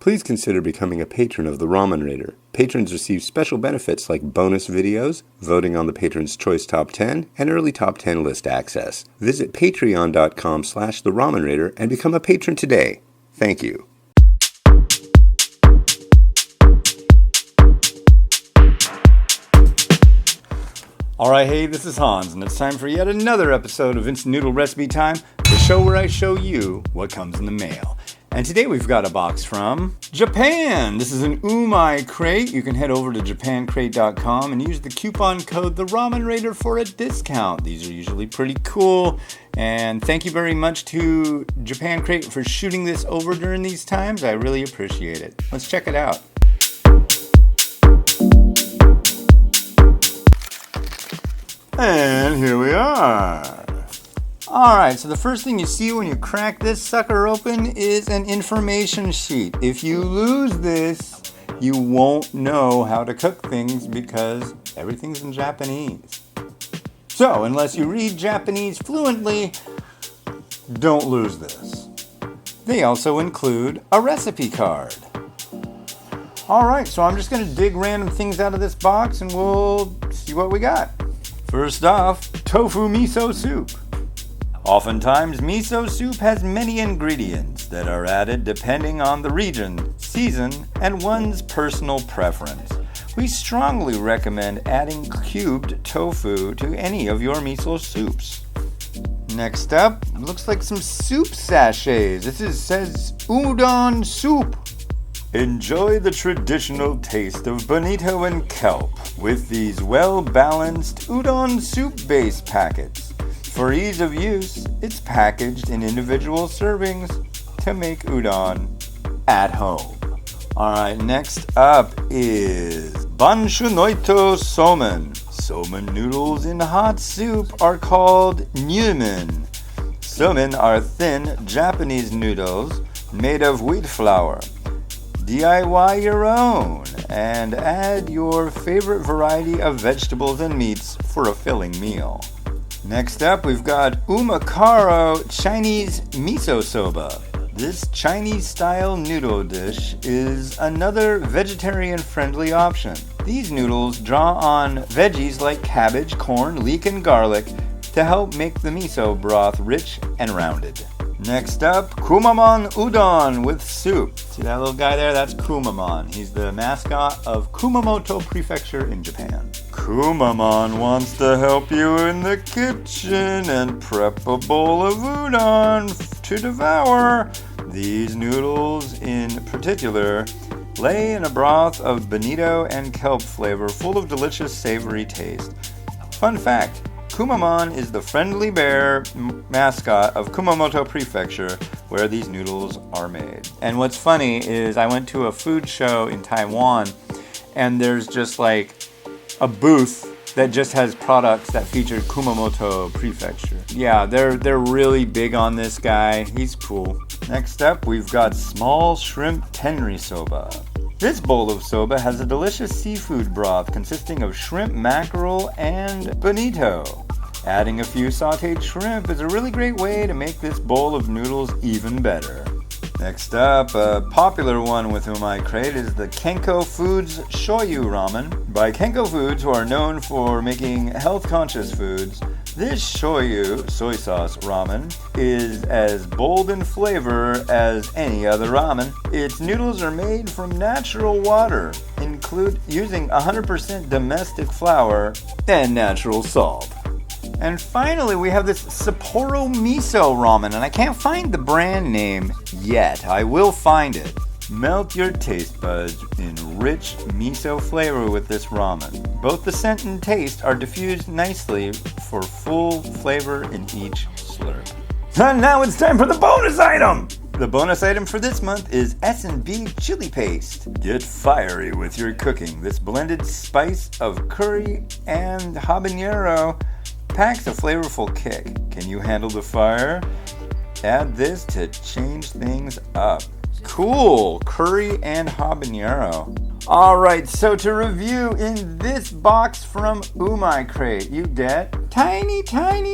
Please consider becoming a patron of the Ramen Raider. Patrons receive special benefits like bonus videos, voting on the Patron's Choice Top 10, and early Top 10 list access. Visit patreon.com/The Ramen Raider and become a patron today. Thank you. Alright, hey, this is Hans, and it's time for yet another episode of Instant Noodle Recipe Time, the show where I show you what comes in the mail. And today we've got a box from Japan. This is an Umai crate. You can head over to japancrate.com and use the coupon code The Ramen Raider for a discount. These are usually pretty cool. And thank you very much to Japan Crate for shooting this over during these times. I really appreciate it. Let's check it out. And here we are. Alright, so the first thing you see when you crack this sucker open is an information sheet. If you lose this, you won't know how to cook things because everything's in Japanese. So, unless you read Japanese fluently, don't lose this. They also include a recipe card. Alright, so I'm just going to dig random things out of this box and we'll see what we got. First off, tofu miso soup. Oftentimes, miso soup has many ingredients that are added depending on the region, season, and one's personal preference. We strongly recommend adding cubed tofu to any of your miso soups. Next up, looks like some soup sachets. Says udon soup. Enjoy the traditional taste of bonito and kelp with these well-balanced udon soup base packets. For ease of use, it's packaged in individual servings to make udon at home. Alright, next up is Banshu Noito Somen. Somen noodles in hot soup are called nyumen. Somen are thin Japanese noodles made of wheat flour. DIY your own and add your favorite variety of vegetables and meats for a filling meal. Next up, we've got Umakaro Chinese Miso Soba. This Chinese-style noodle dish is another vegetarian-friendly option. These noodles draw on veggies like cabbage, corn, leek, and garlic to help make the miso broth rich and rounded. Next up, Kumamon Udon with soup. See that little guy there? That's Kumamon. He's the mascot of Kumamoto Prefecture in Japan. Kumamon wants to help you in the kitchen and prep a bowl of udon to devour. These noodles in particular lay in a broth of bonito and kelp flavor full of delicious savory taste. Fun fact, Kumamon is the friendly bear mascot of Kumamoto Prefecture, where these noodles are made. And what's funny is I went to a food show in Taiwan, and there's just like a booth that just has products that feature Kumamoto Prefecture. Yeah, they're really big on this guy. He's cool. Next up, we've got small shrimp tenri soba. This bowl of soba has a delicious seafood broth consisting of shrimp, mackerel, and bonito. Adding a few sauteed shrimp is a really great way to make this bowl of noodles even better. Next up, a popular one with Umai Crate is the Kenko Foods Shoyu Ramen. By Kenko Foods, who are known for making health-conscious foods, this shoyu, soy sauce ramen, is as bold in flavor as any other ramen. Its noodles are made from natural water, using 100% domestic flour and natural salt. And finally, we have this Sapporo Miso Ramen, and I can't find the brand name yet. I will find it. Melt your taste buds in rich miso flavor with this ramen. Both the scent and taste are diffused nicely for full flavor in each slurp. And now it's time for the bonus item! The bonus item for this month is S&B chili paste. Get fiery with your cooking. This blended spice of curry and habanero packs a flavorful kick. Can you handle the fire? Add this to change things up. Cool! Curry and habanero. Alright, so to review, in this box from Umai Crate, you get tiny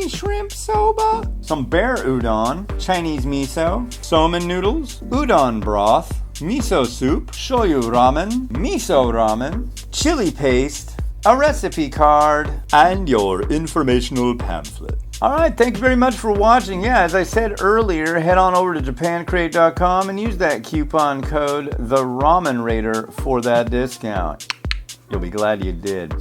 shrimp soba, some bear udon, Chinese miso, somen noodles, udon broth, miso soup, shoyu ramen, miso ramen, chili paste, a recipe card, and your informational pamphlet. Alright, thank you very much for watching. Yeah, as I said earlier, head on over to japancrate.com and use that coupon code TheRamenRaider for that discount. You'll be glad you did.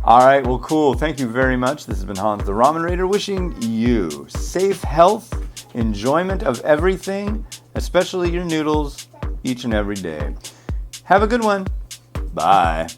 Alright, well cool. Thank you very much. This has been Hans the Ramen Raider wishing you safe health, enjoyment of everything, especially your noodles, each and every day. Have a good one. Bye.